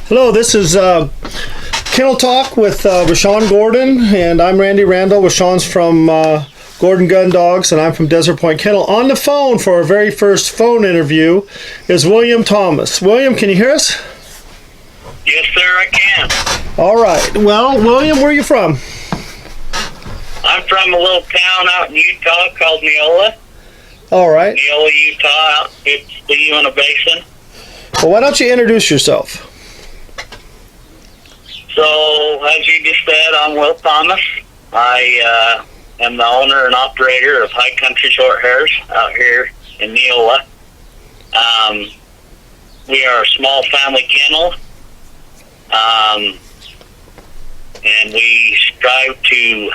Hello, this is Kennel Talk with Rashawn Gordon, and I'm Randy Randall. Rashawn's from Gordon Gun Dogs, and I'm from Desert Point Kennel. On the phone for our very first phone interview is William Thomas. William, can you hear us? Yes, sir, I can. All right. Well, William, where are you from? I'm from a little town out in Utah called Neola. All right. Neola, Utah. It's the Uinta Basin. Well, why don't you introduce yourself? So, as you just said, I'm Will Thomas. I am the owner and operator of High Country Shorthairs out here in Neola. We are a small family kennel, and we strive to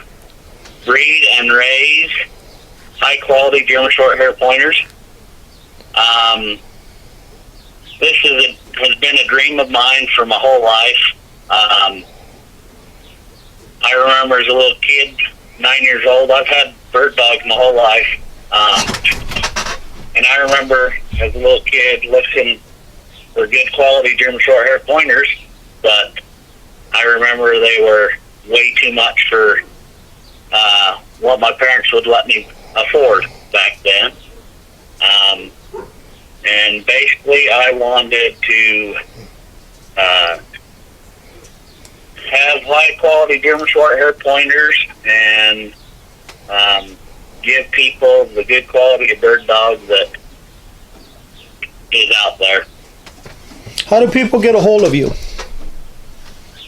breed and raise high-quality German Shorthair pointers. This has been a dream of mine for my whole life. I remember as a little kid, 9 years old, I've had bird dogs my whole life. And I remember as a little kid looking for good quality German Shorthair pointers, but I remember they were way too much for what my parents would let me afford back then. And basically I wanted to have high quality German Shorthair pointers and give people the good quality of bird dog that is out there. How do people get a hold of you?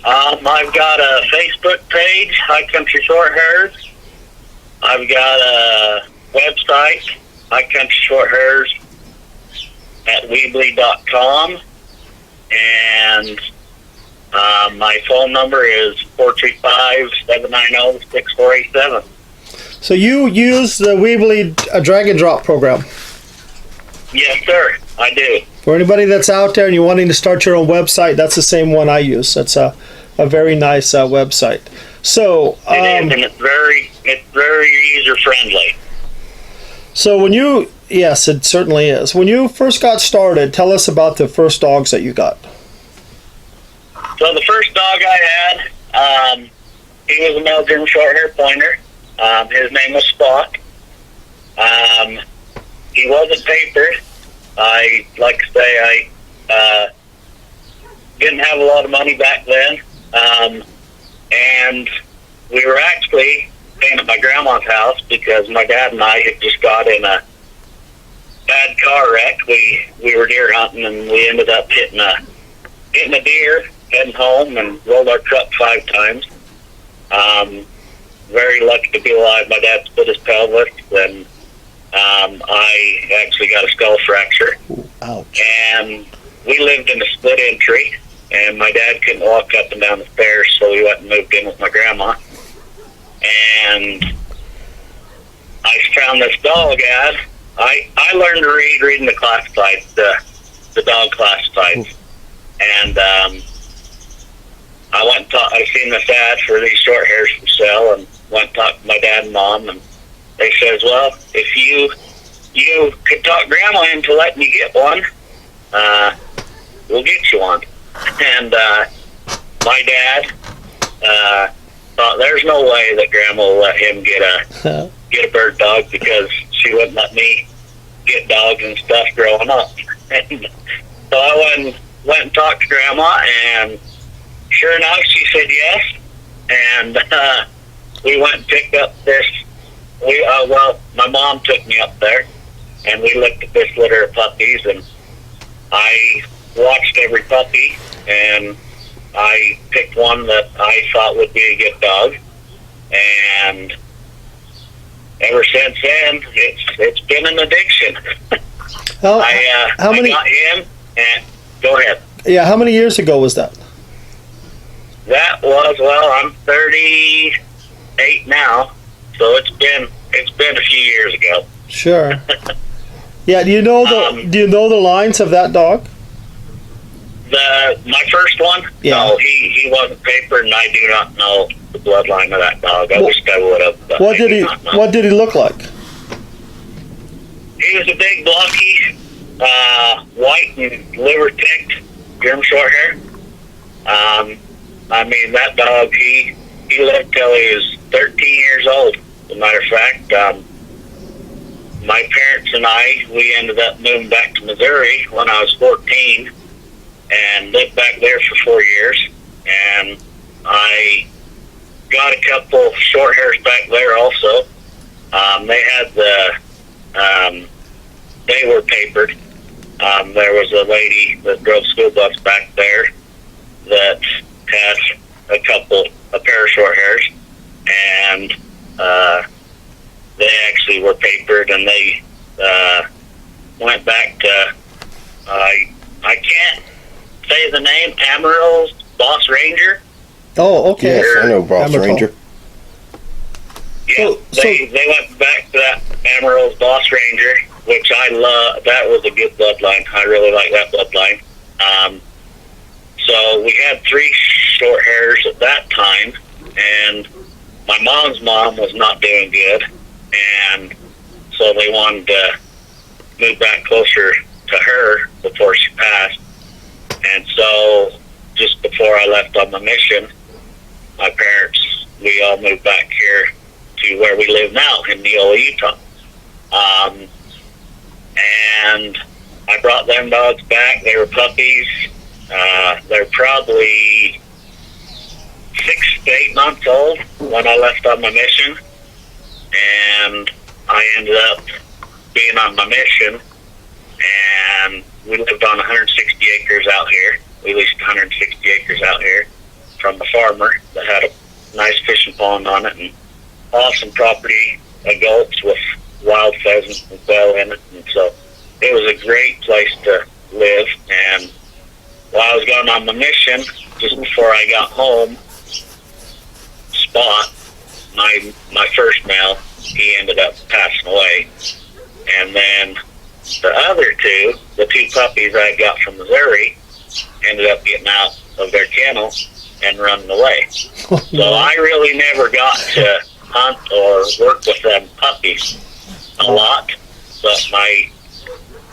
I've got a Facebook page, High Country Shorthairs. I've got a website, High Country Shorthairs at Weebly.com, and my phone number is 435-790-6487. So you use the Weebly drag and drop program? Yes, sir, I do. For anybody that's out there and you're wanting to start your own website, that's the same one I use. That's a very nice website. So it is, and it's very user friendly. So yes, it certainly is. When you first got started, tell us about the first dogs that you got. So the first dog I had, he was a male German Shorthair pointer. His name was Spock. He wasn't papered. I didn't have a lot of money back then, and we were actually staying at my grandma's house because my dad and I had just got in a bad car wreck. We were deer hunting, and we ended up hitting a deer heading home and rolled our truck 5 times. Very lucky to be alive. My dad split his pelvis, and I actually got a skull fracture. Ooh, ouch. And we lived in a split entry, and my dad couldn't walk up and down the stairs, so we went and moved in with my grandma. And I found this dog ad. I learned to read reading the classifieds, the dog classifieds. Ooh. And I went and I seen this ad for these Shorthairs for sale, and went and talked to my dad and mom, and they says, well, if you could talk Grandma into letting you get one, we'll get you one. And my dad thought there's no way that Grandma will let him get a bird dog, because she wouldn't let me get dogs and stuff growing up. And so I went and talked to Grandma, and sure enough, she said yes. And we went and picked up this. My mom took me up there, and we looked at this litter of puppies, and I watched every puppy, and I picked one that I thought would be a good dog. And ever since then, it's been an addiction. I got him, and go ahead. Yeah, how many years ago was that? That was, I'm 38 now, so it's been a few years ago. Sure. Yeah. Do you know the lines of that dog? My first one? Yeah. No, he wasn't papered, and I do not know the bloodline of that dog. I wish I would have. What did he look like? He was a big, blocky, white and liver ticked German Shorthair. I mean, that dog, he lived till he was 13 years old. As a matter of fact, my parents and I, we ended up moving back to Missouri when I was 14 and lived back there for 4 years. And I got a couple short hairs back there also. They had they were papered. There was a lady that drove school bus back there that had a pair of short hairs, and they actually were papered, and they went back to, I can't say the name, Amarillo's Boss Ranger. Oh, okay. Yes, I know Boss Amarillo. Ranger. Yeah, they went back to that Amarillo's Boss Ranger, which I love. That was a good bloodline. I really like that bloodline. So we had 3 short hairs at that time, and my mom's mom was not doing good, and so they wanted to move back closer to her before she passed. And so just before I left on my mission, my parents, we all moved back here to where we live now in Neola, Utah. And I brought them dogs back. They were puppies. They're probably 6 to 8 months old when I left on my mission. And I ended up being on my mission, and we lived on 160 acres out here. We leased 160 acres out here from a farmer that had a nice fishing pond on it and awesome property, gulch with wild pheasants and quail in it. And so it was a great place to live. And while I was going on my mission, just before I got home, Spot, my first male, he ended up passing away. And then the other 2, the 2 puppies I got from Missouri, ended up getting out of their kennel and running away. So I really never got to hunt or work with them puppies a lot. But my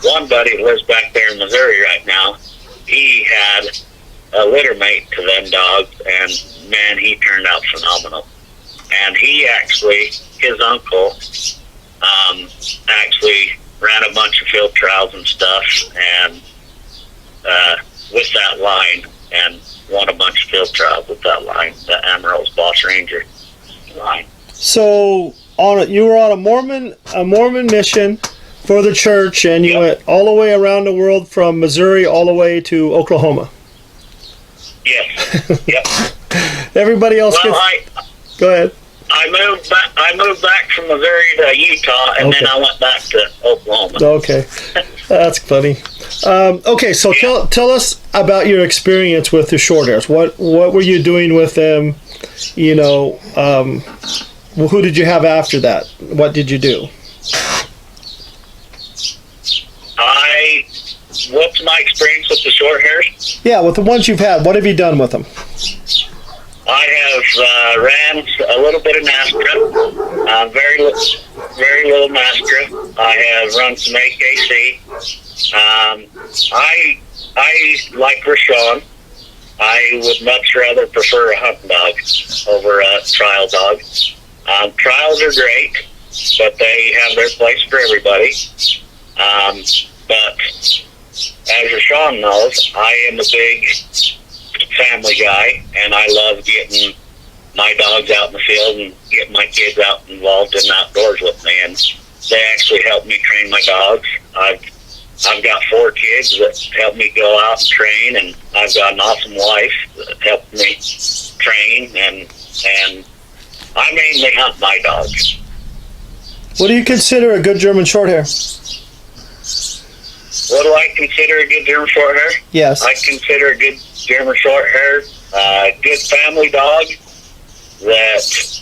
one buddy that lives back there in Missouri right now, he had a litter mate to them dogs, and man, he turned out phenomenal. And he actually, his uncle, actually ran a bunch of field trials and stuff, and with that line, and won a bunch of field trials with that line, the Amarillo's Boss Ranger line. So you were on a Mormon mission for the church, and you went all the way around the world from Missouri all the way to Oklahoma. Yes. Yep. Everybody else go ahead. I moved back from Missouri to Utah, and then I went back to Oklahoma. Okay, that's funny. Okay, so tell us about your experience with the short hairs. What were you doing with them? You know, who did you have after that? What did you do? What's my experience with the short hairs? Yeah, with the ones you've had, what have you done with them? I have ran a little bit of NASCRA, very little NASCRA. I have run some AKC. I like Rashawn. I would much rather prefer a hunting dog over a trial dog. Trials are great, but they have their place for everybody. But as Rashawn knows, I am a big family guy, and I love getting my dogs out in the field and getting my kids out involved in the outdoors with me. And they actually help me train my dogs. I've got 4 kids that help me go out and train, and I've got an awesome wife that helps me train, and I mainly hunt my dogs. What do you consider a good German Shorthair? What do I consider a good German Shorthair? Yes. I consider a good German Shorthair a good family dog that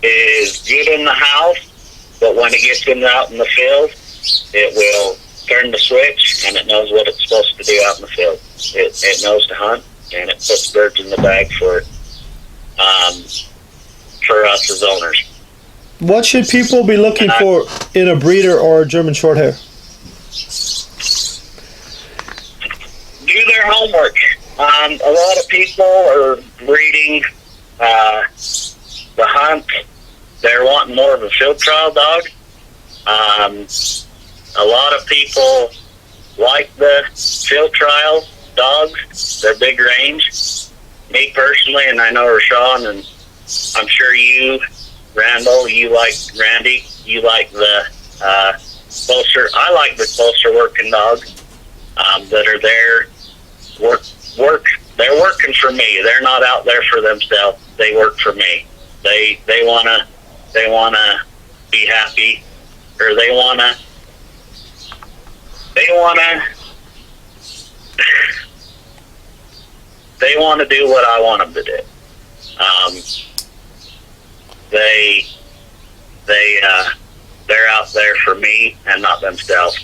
is good in the house, but when it gets out in the field, it will turn the switch, and it knows what it's supposed to do out in the field. It knows to hunt, and it puts birds in the bag for us as owners. What should people be looking for in a breeder or a German Shorthair? Do their homework. A lot of people are breeding the hunt. They're wanting more of a field trial dog. A lot of people like the field trial dogs. They're big range. Me personally, and I know Rashawn, and I'm sure you, Randall, Randy, you like the closer. I like the closer working dogs that are there. They're working for me. They're not out there for themselves. They work for me. They wanna be happy, or they wanna do what I want them to do. They're out there for me and not themselves.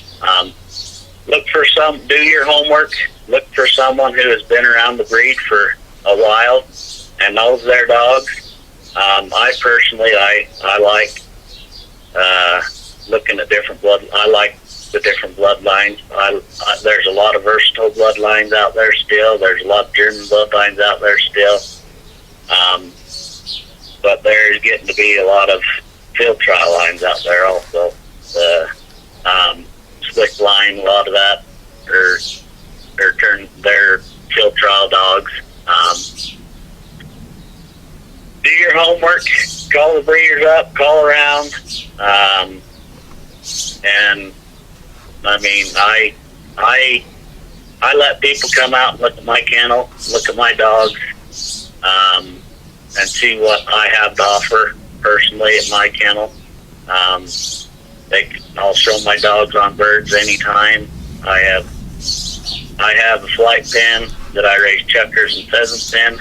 Do your homework. Look for someone who has been around the breed for a while and knows their dogs. I personally, I like looking at different I like the different bloodlines. There's a lot of versatile bloodlines out there still. There's a lot of German bloodlines out there still. But there's getting to be a lot of field trial lines out there also. The slick line, a lot of that they're field trial dogs. Do your homework, call the breeders up, call around, and I mean, I let people come out and look at my kennel, look at my dogs, and see what I have to offer personally at my kennel. I'll show my dogs on birds anytime. I have a flight pen that I raise chuckers and pheasants in,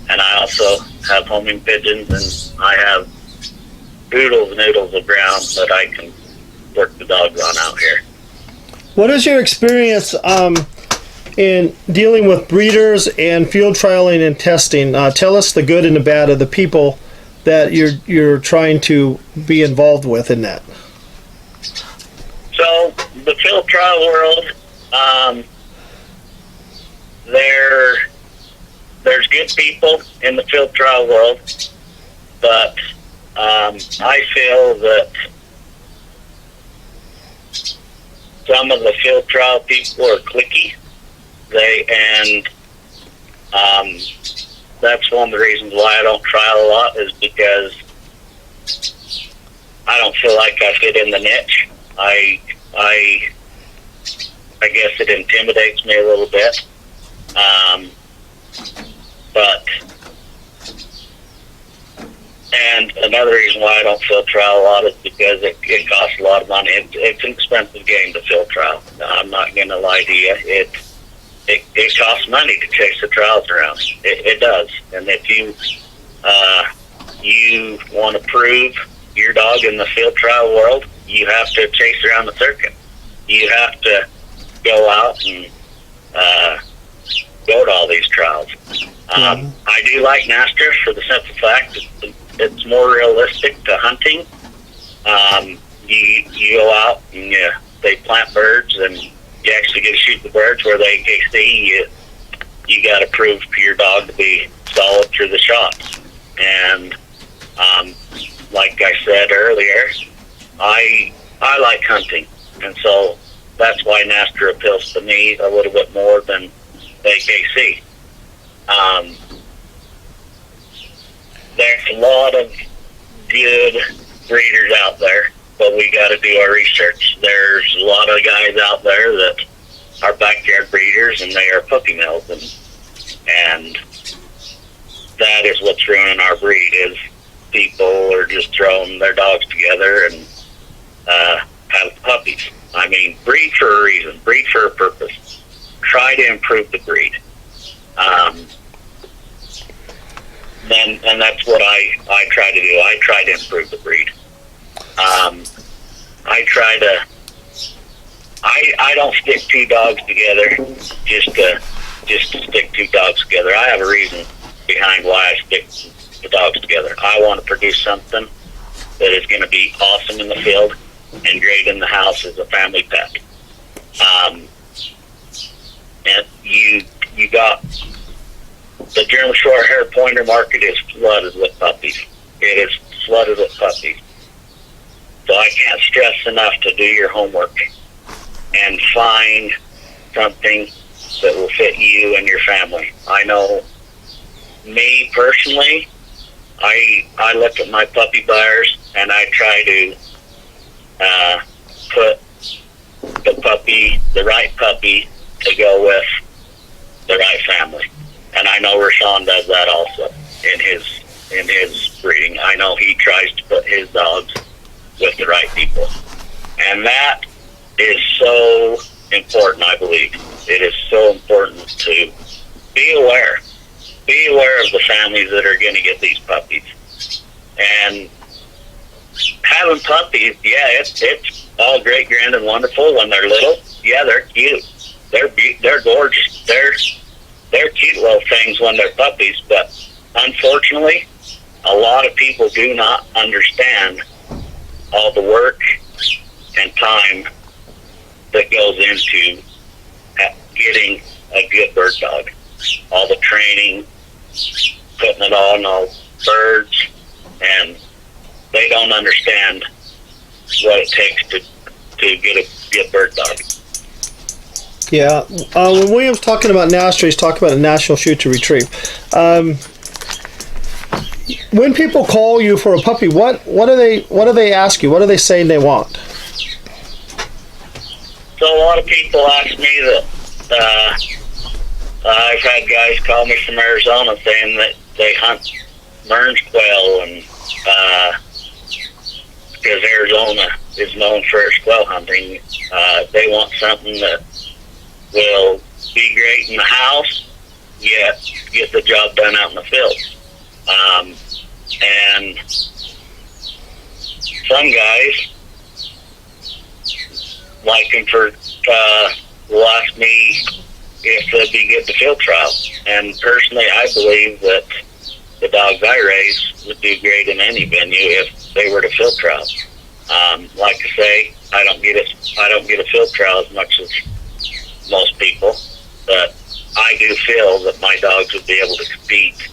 and I also have homing pigeons, and I have oodles and oodles of ground that I can work the dogs on out here. What is your experience in dealing with breeders and field trialing and testing? Tell us the good and the bad of the people that you're trying to be involved with in that. So the field trial world, there's good people in the field trial world, but I feel that some of the field trial people are cliquey. That's one of the reasons why I don't trial a lot, is because I don't feel like I fit in the niche. I guess it intimidates me a little bit. And another reason why I don't field trial a lot is because it costs a lot of money. It's an expensive game to field trial. I'm not going to lie to you. It costs money to chase the trials around. It does. And if you want to prove your dog in the field trial world, you have to chase around the circuit. You have to go out and go to all these trials. I do like NASTRA for the simple fact that it's more realistic to hunting. You go out and they plant birds, and you actually get to shoot the birds, where they see you got to prove for your dog to be solid through the shots. And like I said earlier, I like hunting, and so that's why NASTRA appeals to me a little bit more than AKC. There's a lot of good breeders out there, but we got to do our research. There's a lot of guys out there that are backyard breeders, and they are puppy mills, and that is what's ruining our breed. Is people are just throwing their dogs together and have puppies. I mean, breed for a reason, breed for a purpose. Try to improve the breed. And that's what I try to do. I try to improve the breed. I don't stick two dogs together just to stick two dogs together. I have a reason behind why I stick the dogs together. I want to produce something that is going to be awesome in the field and great in the house as a family pet. and you got the German Shorthair Pointer market is flooded with puppies. It is flooded with puppies. So I can't stress enough to do your homework and find something that will fit you and your family. I know, me personally, I look at my puppy buyers and I try to put the right puppy to go with the right family. And I know Rashawn does that also in his breeding. I know he tries to put his dogs with the right people. And that is so important, I believe. It is so important to be aware. Be aware of the families that are going to get these puppies. And having puppies, yeah, it's all great, grand, and wonderful when they're little. Yeah, they're cute. They're gorgeous. They're cute little things when they're puppies, but unfortunately, a lot of people do not understand all the work and time that goes into getting a good bird dog. All the training, putting it all in all birds, and they don't understand what it takes to get a good bird dog. Yeah, when William's talking about NASTR, he's talking about a National Shoot to Retrieve. When people call you for a puppy, what do they ask you? What are they saying they want? So a lot of people ask me that. I've had guys call me from Arizona saying that they hunt Mearns quail, and because Arizona is known for its quail hunting, they want something that will be great in the house, yet get the job done out in the field. And some guys like them for will ask me if they'd be good to field trial. And personally, I believe that the dogs I raise would do great in any venue if they were to field trial. Like I say, I don't get a field trial as much as most people, but I do feel that my dogs would be able to compete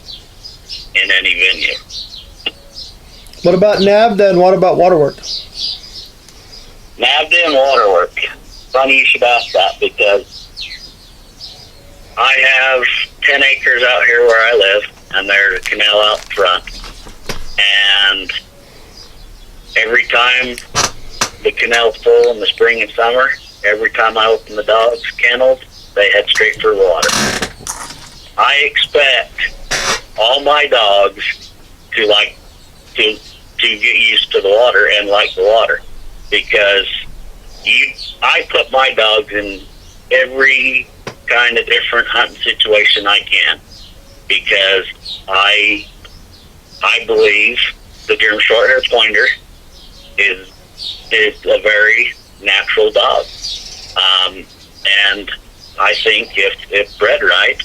in any venue. What about NAVDA and what about waterwork? NAVDA and waterwork. Funny you should ask that, because I have 10 acres out here where I live, and there's a canal out front. And every time the canal's full in the spring and summer, every time I open the dogs' kennels, they head straight for the water. I expect all my dogs to get used to the water and like the water, because I put my dogs in every kind of different hunting situation I can, because I believe the German Shorthair Pointer is a very natural dog, and I think if bred right,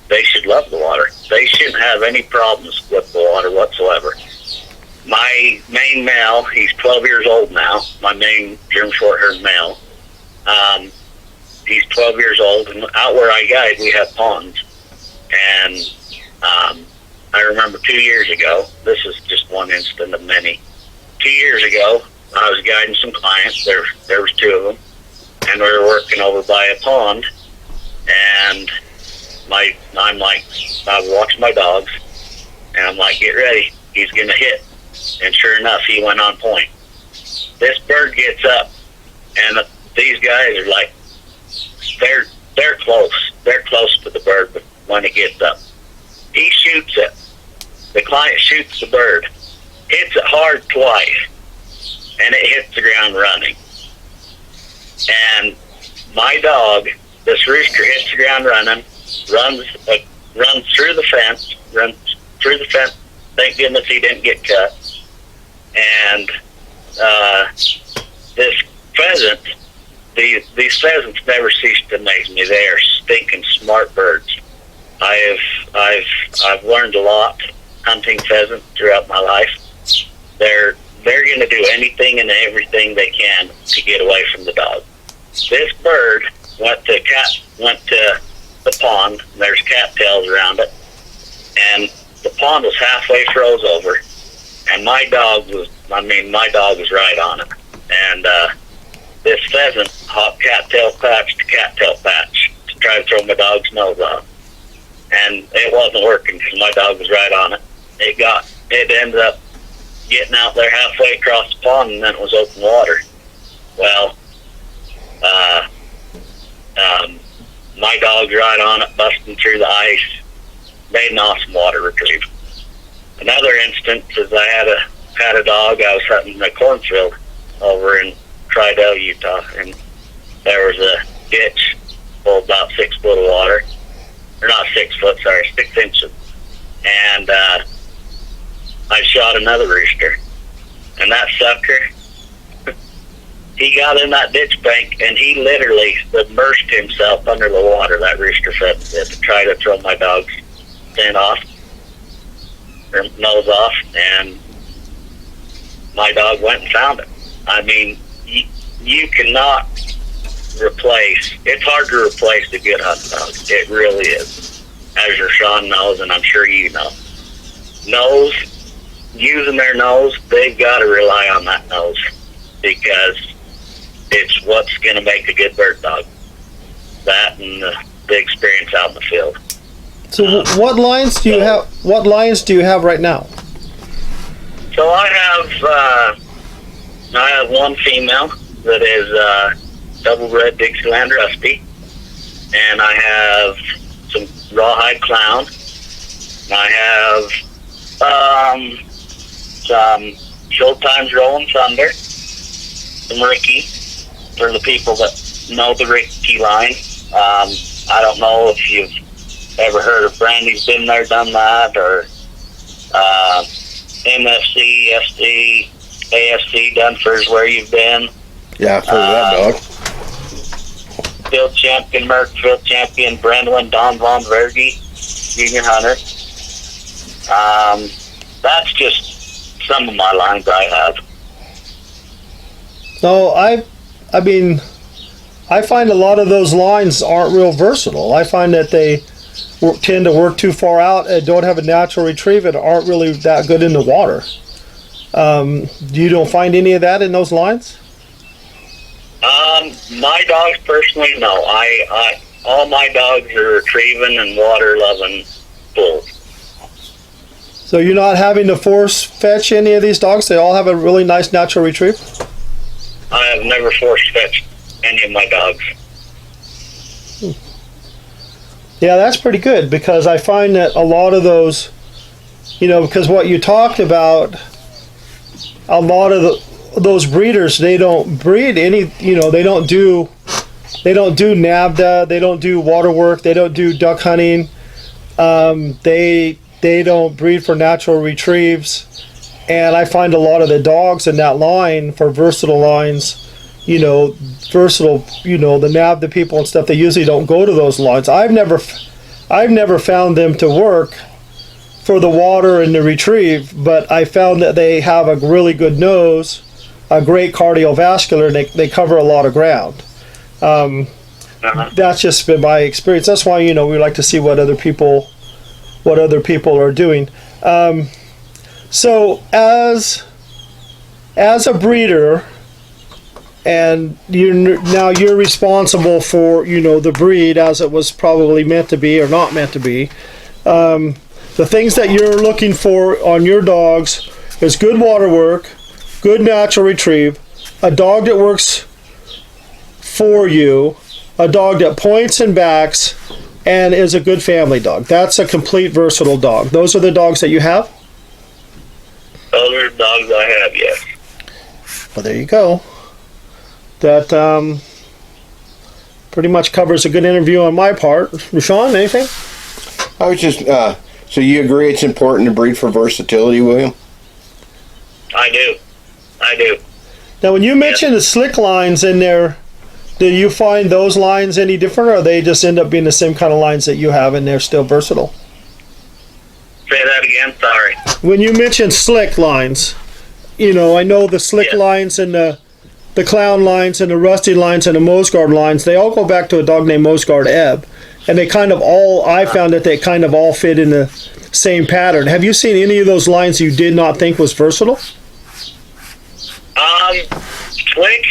they should love the water. They shouldn't have any problems with the water whatsoever. My main male, he's 12 years old now, my main German Shorthair male. He's 12 years old, and out where I guide, we have ponds. And I remember 2 years ago, this is just one instant of many. 2 years ago, I was guiding some clients, there was two of them, and we were working over by a pond, and I'm like, I was watching my dogs, and I'm like, get ready, he's going to hit. And sure enough, he went on point. This bird gets up, and these guys are like, they're close. They're close to the bird when it gets up. He shoots it. The client shoots the bird, hits it hard twice, and it hits the ground running. And my dog, this rooster, hits the ground running, runs through the fence, Thank goodness he didn't get cut. And this pheasant, these pheasants never cease to amaze me. They are stinking smart birds. I've learned a lot hunting pheasant throughout my life. They're going to do anything and everything they can to get away from the dog. This bird went to the pond. And there's cattails around it, and the pond was halfway froze over, and my dog was right on it. And this pheasant hopped cattail patch to cattail patch to try to throw my dog's nose off, and it wasn't working because my dog was right on it. It ended up getting out there halfway across the pond, and then it was open water. Well, my dog's right on it, busting through the ice. Made an awesome water retrieve. Another instance is I had a dog. I was hunting in a cornfield over in Tridell, Utah, and there was a ditch full of about 6 foot of water. Or not 6 foot, sorry, 6 inches. And I shot another rooster. And that sucker, he got in that ditch bank, and he literally submerged himself under the water, that rooster pheasant did, to try to throw my dog's fin off, or nose off, and my dog went and found it. I mean, you cannot replace, it's hard to replace a good hunting dog. It really is. As your Sean knows, and I'm sure you know. Using their nose, they've got to rely on that nose, because it's what's going to make a good bird dog. That and the experience out in the field. So what lines do you have? What lines do you have right now? So I have one female that is double red Dixieland Rusty, and I have some rawhide clown. I have some Shorthairs Rolling Thunder, some Ricky for the people that know the Ricky line. I don't know if you've ever heard of Brandy's Been There, Done That, or MFC, SD, AFC, Done For's Where You've Been. Yeah, I've heard of that dog. Field champion, Merck field champion, Brendlin, Don Von Verge, junior hunter. That's just some of my lines I have. No, I mean, I find a lot of those lines aren't real versatile. I find that they tend to work too far out and don't have a natural retrieve and aren't really that good in the water. You don't find any of that in those lines? My dogs personally, no. I all my dogs are retrieving and water loving bulls. So you're not having to force fetch any of these dogs? They all have a really nice natural retrieve? I have never force fetched any of my dogs. Yeah, that's pretty good, because I find that a lot of those, because what you talked about, a lot of those breeders, they don't breed any, they don't do NAVDA, they don't do water work, they don't do duck hunting, they don't breed for natural retrieves, and I find a lot of the dogs in that line for versatile lines, the NAVDA people and stuff, they usually don't go to those lines. I've never found them to work for the water and the retrieve, but I found that they have a really good nose, a great cardiovascular, and they cover a lot of ground. That's just been my experience. That's why, we like to see what other people are doing. So as a breeder, and you're responsible for the breed as it was probably meant to be or not meant to be. The things that you're looking for on your dogs is good water work, good natural retrieve, a dog that works for you, a dog that points and backs, and is a good family dog. That's a complete versatile dog. Those are the dogs that you have? Those are the dogs I have, yes. Well, there you go. That pretty much covers a good interview on my part. Rashawn, anything? I was just, so you agree it's important to breed for versatility, William? I do. Now, when you mention the slick lines in there, do you find those lines any different, or they just end up being the same kind of lines that you have and they're still versatile? Say that again, sorry. When you mention slick lines, I know the slick lines and the the clown lines and the rusty lines and the Mosgard lines, they all go back to a dog named Mosgard Ebb. And they kind of all, I found that they kind of all fit in the same pattern. Have you seen any of those lines you did not think was versatile? Slick,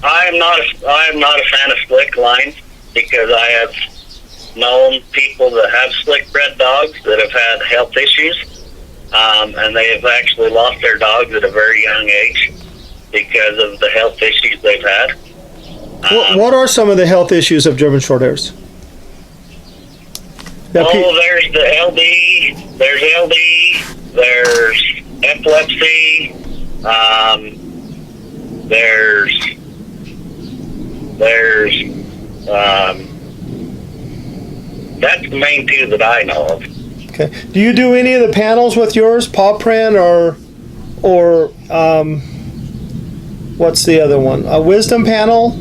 I am not a fan of slick lines because I have known people that have slick bred dogs that have had health issues, and they have actually lost their dogs at a very young age because of the health issues they've had. What are some of the health issues of German Shorthairs? There's the LD, there's epilepsy, that's the main two that I know of. Okay. Do you do any of the panels with yours, paw print or what's the other one? A wisdom panel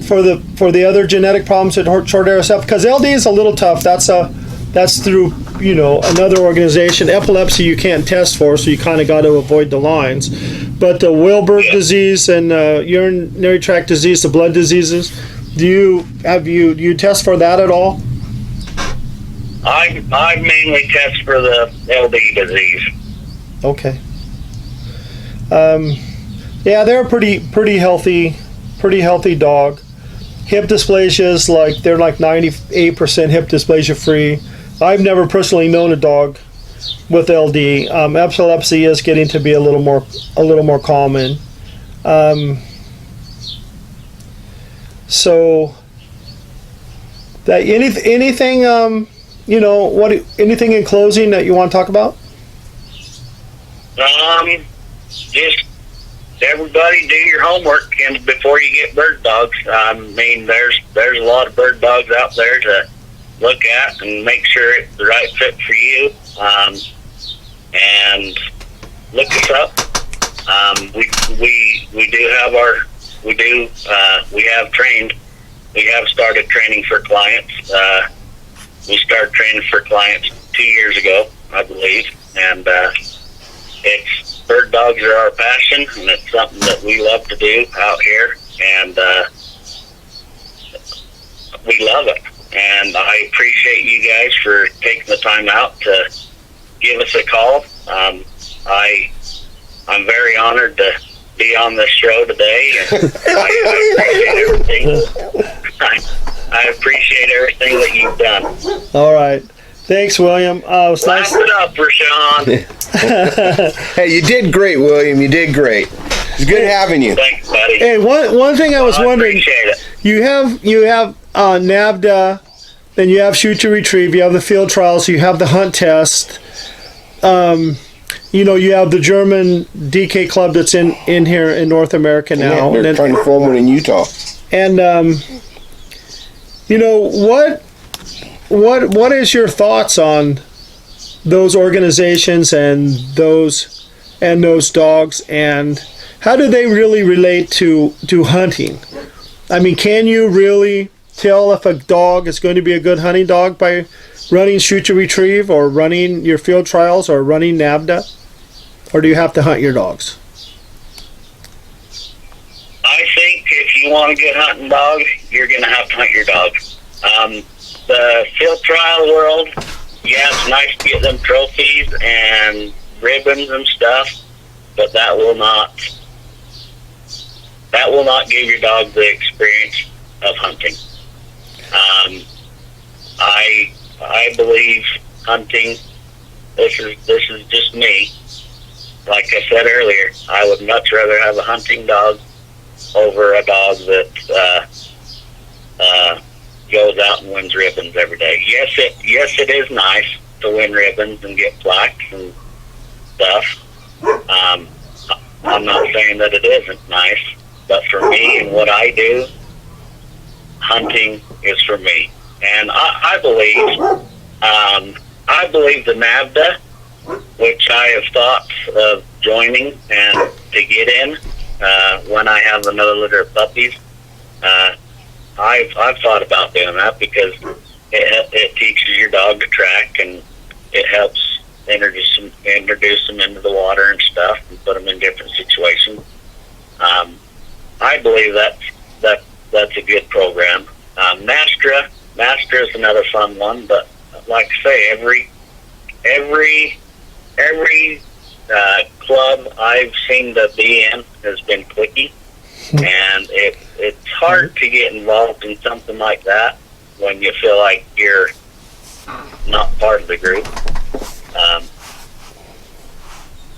for the other genetic problems that Shorthairs have? Because LD is a little tough. That's through another organization. Epilepsy you can't test for, so you kind of got to avoid the lines. But the Wilbur disease and urinary tract disease, the blood diseases, do you test for that at all? I mainly test for the LD disease. Okay. Yeah, they're a pretty healthy dog. Hip dysplasias, they're like 98% hip dysplasia free. I've never personally known a dog with LD. Epilepsy is getting to be a little more common. So that anything anything in closing that you want to talk about? Just everybody do your homework and before you get bird dogs. I mean, there's a lot of bird dogs out there to look at and make sure it's the right fit for you. And look us up. We have started training for clients. We started training for clients 2 years ago, I believe, and it's bird dogs are our passion, and it's something that we love to do out here, and we love it. And I appreciate you guys for taking the time out to give us a call. I'm very honored to be on this show today, and I appreciate everything. I appreciate everything that you've done. All right. Thanks, William. It's nice. Laugh it up, Rashawn. Hey, you did great, William. You did great. It's good having you. Thanks, buddy. Hey, one thing I was wondering. Appreciate it. You have NAVDA, then you have Shoot to Retrieve, you have the field trials, you have the hunt test. You have the German DK club that's in here in North America now. Yeah, they're trying to form one in Utah. And what is your thoughts on those organizations and those dogs, and how do they really relate to hunting? I mean, can you really tell if a dog is going to be a good hunting dog by running Shoot to Retrieve or running your field trials or running NAVDA? Or do you have to hunt your dogs? I think if you want a good hunting dog, you're going to have to hunt your dog. The field trial world, yeah, it's nice to get them trophies and ribbons and stuff, but that will not give your dog the experience of hunting. I believe hunting. This is just me. Like I said earlier, I would much rather have a hunting dog over a dog that goes out and wins ribbons every day. Yes, it is nice to win ribbons and get plaques and stuff. I'm not saying that it isn't nice, but for me and what I do, hunting is for me. And I believe the NAVDA, which I have thought of joining and to get in when I have another litter of puppies. I've thought about doing that because it teaches your dog to track, and it helps introduce them into the water and stuff and put them in different situations. I I believe that's a good program. Nastra is another fun one, but like I say, every club I've seen to be in has been clicky, and it's hard to get involved in something like that when you feel like you're not part of the group.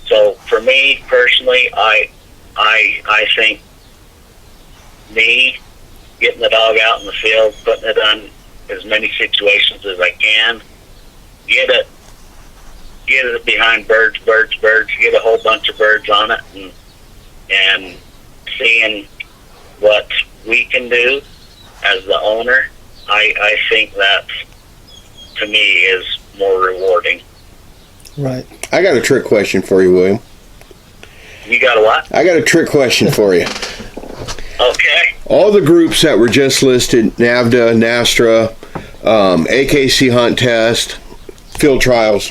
So for me personally, I think me getting the dog out in the field, putting it on as many situations as I can, get it behind birds, get a whole bunch of birds on it, and seeing what we can do as the owner, I think that, to me, is more rewarding. Right. I got a trick question for you, William. You got a what? I got a trick question for you. Okay. All the groups that were just listed, NAVDA, NASTRA, AKC Hunt Test, field trials,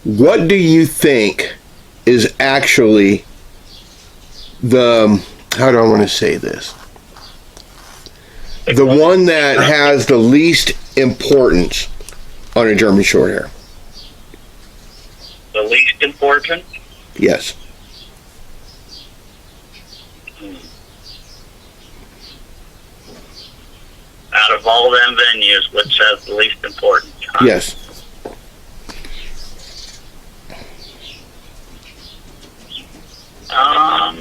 what do you think is actually the, how do I want to say this? The one that has the least importance on a German Shorthair? The least important? Yes. Out of all them venues, which has the least importance? Huh? Yes. I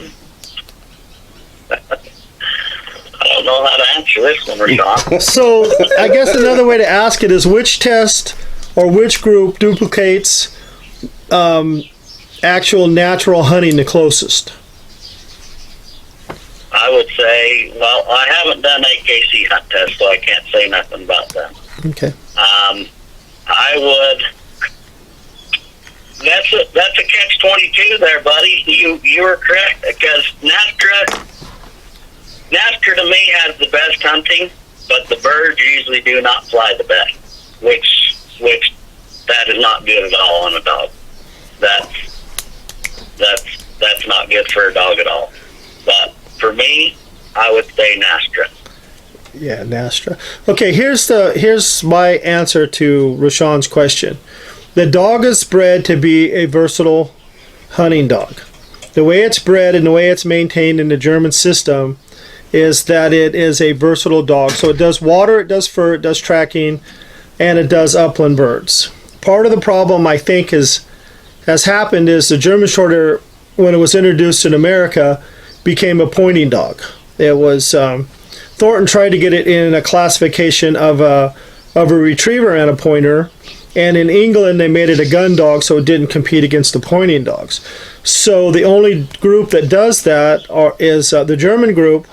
don't know how to answer this one, Rashawn. So I guess another way to ask it is, which test or which group duplicates actual natural hunting the closest? I would say, well, I haven't done AKC Hunt Test, so I can't say nothing about them. Okay. I would. That's a catch-22 there, buddy. You were correct, because NASTRA to me has the best hunting, but the birds usually do not fly the best, which that is not good at all on a dog. That's not good for a dog at all. But for me, I would say NASTRA. Yeah, NASTRA. Okay, here's my answer to Rashawn's question. The dog is bred to be a versatile hunting dog. The way it's bred and the way it's maintained in the German system is that it is a versatile dog. So it does water, it does fur, it does tracking, and it does upland birds. Part of the problem, I think, has happened is the German Shorthair, when it was introduced in America, became a pointing dog. It was Thornton tried to get it in a classification of a retriever and a pointer, and in England they made it a gun dog, so it didn't compete against the pointing dogs. So the only group that does that is the German group,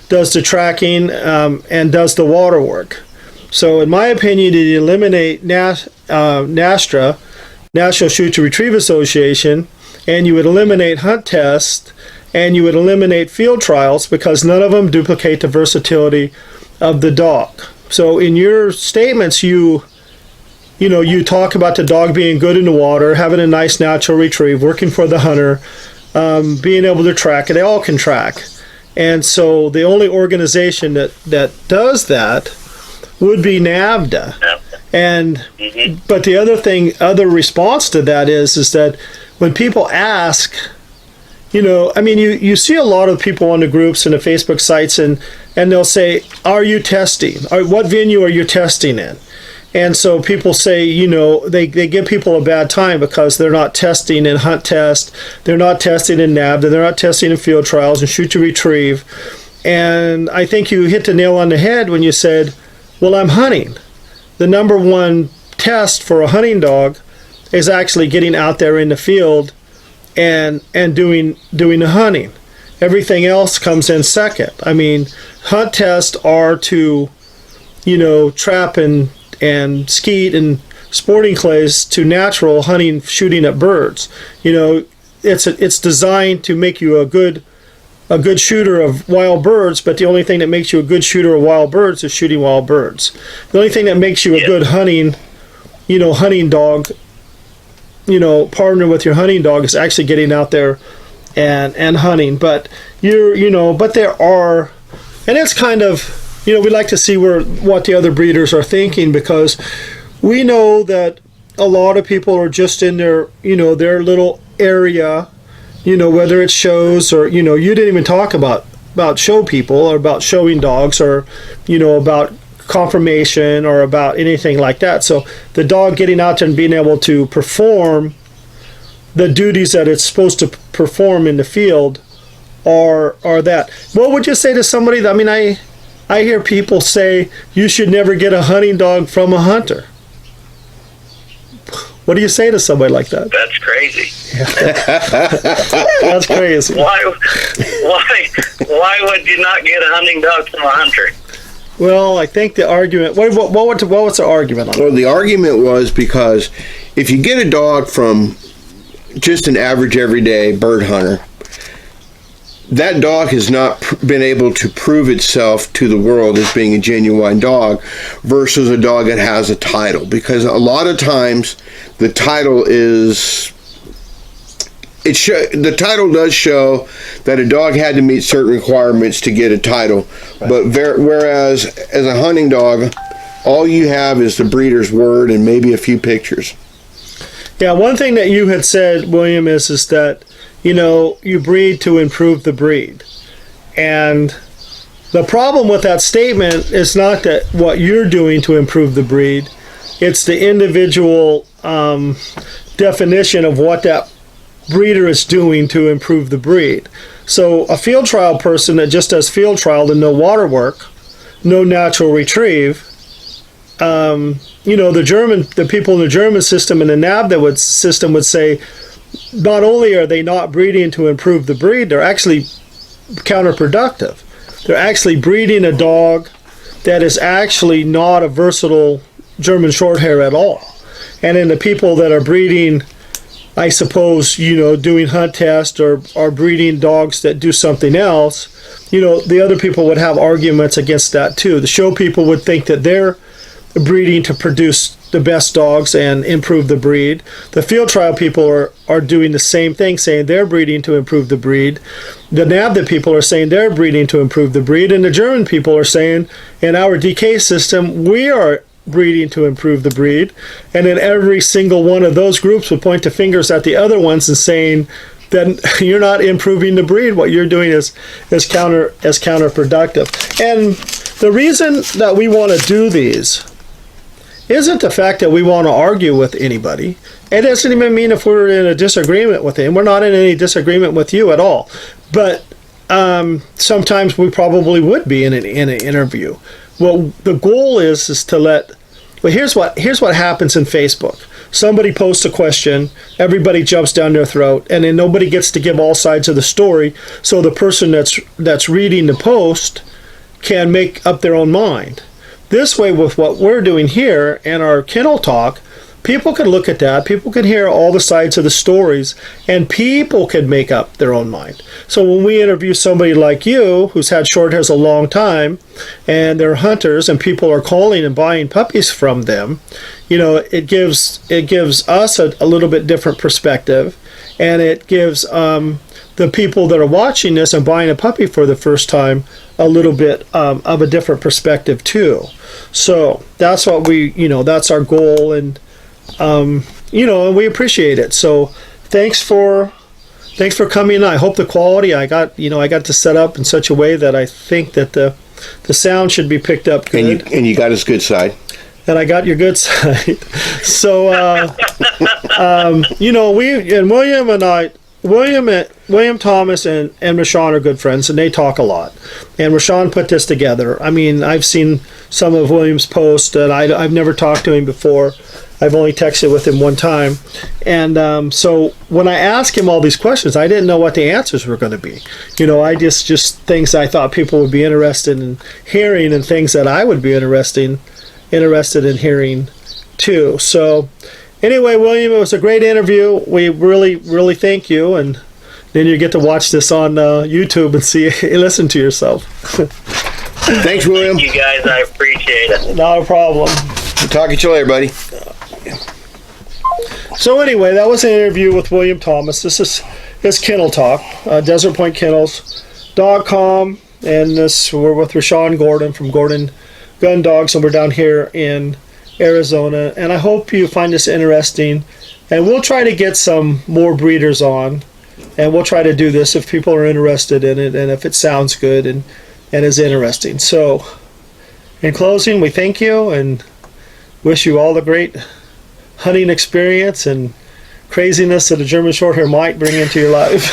does the tracking and does the water work. So in my opinion, to eliminate NASTRA, National Shoot to Retrieve Association, and you would eliminate Hunt Test, and you would eliminate field trials, because none of them duplicate the versatility of the dog. So in your statements, you talk about the dog being good in the water, having a nice natural retrieve, working for the hunter, being able to track, and they all can track. And so the only organization that does that would be NAVDA. And but the other response to that is that when people ask, you see a lot of people on the groups and the Facebook sites, and they'll say, are you testing? Or what venue are you testing in? And so people say, they give people a bad time because they're not testing in Hunt Test, they're not testing in NAVDA, they're not testing in field trials and Shoot to Retrieve. And I think you hit the nail on the head when you said, well, I'm hunting. The number one test for a hunting dog is actually getting out there in the field and doing the hunting. Everything else comes in second. I mean, hunt tests are to, trap and skeet and sporting clays to natural hunting, shooting at birds. It's designed to make you a good shooter of wild birds, but the only thing that makes you a good shooter of wild birds is shooting wild birds. The only thing that makes you a good hunting dog, partner with your hunting dog, is actually getting out there and hunting. But but there are, and it's kind of, we like to see what the other breeders are thinking, because we know that a lot of people are just in their little area, whether it's shows or, you didn't even talk about show people or about showing dogs or, about conformation or about anything like that. So the dog getting out there and being able to perform the duties that it's supposed to perform in the field are that. What would you say to somebody that, I hear people say you should never get a hunting dog from a hunter. What do you say to somebody like that? That's crazy. That's crazy. Why would you not get a hunting dog from a hunter? Well, I think the argument. What was the argument on it? Well, the argument was because if you get a dog from just an average everyday bird hunter, that dog has not been able to prove itself to the world as being a genuine dog versus a dog that has a title. Because a lot of times the title the title does show that a dog had to meet certain requirements to get a title. Right. But whereas as a hunting dog, all you have is the breeder's word and maybe a few pictures. Yeah, one thing that you had said, William, is that you breed to improve the breed. And the problem with that statement is not that what you're doing to improve the breed, it's the individual definition of what that breeder is doing to improve the breed. So a field trial person that just does field trial and no water work, no natural retrieve, the people in the German system and the NAVDA system would say, not only are they not breeding to improve the breed, they're actually counterproductive. They're actually breeding a dog that is actually not a versatile German Shorthair at all. And then the people that are breeding, I suppose, doing hunt tests or breeding dogs that do something else, the other people would have arguments against that too. The show people would think that they're breeding to produce the best dogs and improve the breed. The field trial people are doing the same thing, saying they're breeding to improve the breed. The NAVDA people are saying they're breeding to improve the breed. And the German people are saying, in our DK system, we are breeding to improve the breed. And then every single one of those groups would point the fingers at the other ones and saying, then you're not improving the breed. What you're doing is counterproductive. And the reason that we want to do these isn't the fact that we want to argue with anybody. It doesn't even mean if we're in a disagreement with him. We're not in any disagreement with you at all. But sometimes we probably would be in an interview. Well, the goal is to let. Well, here's what happens in Facebook. Somebody posts a question, everybody jumps down their throat, and then nobody gets to give all sides of the story. So the person that's reading the post can make up their own mind. This way, with what we're doing here and our kennel talk, people can look at that, people can hear all the sides of the stories, and people can make up their own mind. So when we interview somebody like you, who's had Shorthairs a long time, and they're hunters, and people are calling and buying puppies from them, it gives us a little bit different perspective, and it gives the people that are watching this and buying a puppy for the first time a little bit of a different perspective too. So that's what that's our goal, and and we appreciate it. So thanks for coming. I hope the quality I got to set up in such a way that I think that the sound should be picked up good. And you got his good side. And I got your good side. So William Thomas and Rashawn are good friends, and they talk a lot. And Rashawn put this together. I've seen some of William's posts, and I've never talked to him before. I've only texted with him one time. And so when I asked him all these questions, I didn't know what the answers were going to be. I just things I thought people would be interested in hearing, and things that I would be interested in hearing too. So anyway, William, it was a great interview. We really, really thank you. And then you get to watch this on YouTube and listen to yourself. Thanks, William. Thank you guys, I appreciate it. Not a problem. Talk to you later, buddy. So anyway, that was an interview with William Thomas. This is Kennel Talk, DesertPointKennels.com, and we're with Rashawn Gordon from Gordon Gun Dogs, and we're down here in Arizona. And I hope you find this interesting. And we'll try to get some more breeders on, and we'll try to do this if people are interested in it and if it sounds good and is interesting. So, in closing, we thank you and wish you all the great hunting experience and craziness that a German Shorthair might bring into your life.